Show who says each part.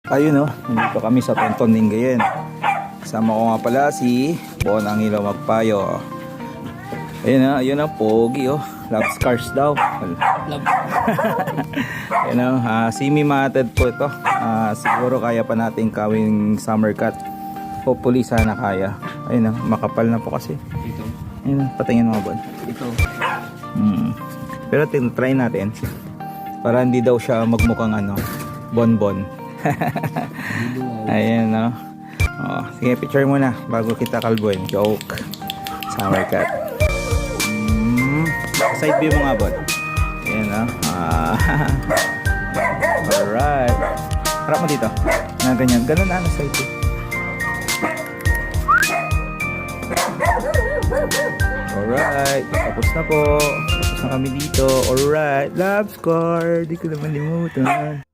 Speaker 1: Ayun oh, nandito kami sa Tonton Lingayen. Kasama ko nga pala si Bon ang Ilaw Magpayo. Ayun oh, pogi oh. Love scars daw.
Speaker 2: Love.
Speaker 1: Ayun oh, semi-matted po ito. Siguro kaya pa natin gawing summer cut. Hopefully sana kaya. Ayun oh, makapal na po kasi.
Speaker 2: Ito.
Speaker 1: Ayun oh, patingin mo Bon.
Speaker 2: Ito.
Speaker 1: Pero try natin. Para hindi daw siya magmukhang bonbon. Ayan no. Oh, sige, picture muna bago kita kalbuin. Joke. Summer cut. Side view mo nga Bon. Ayan no. Alright. Harap mo dito. Na ganyan. Ganun na side view. Alright. Tapos na po. Tapos na kami dito. Alright. Love score. Di ko na malimutan.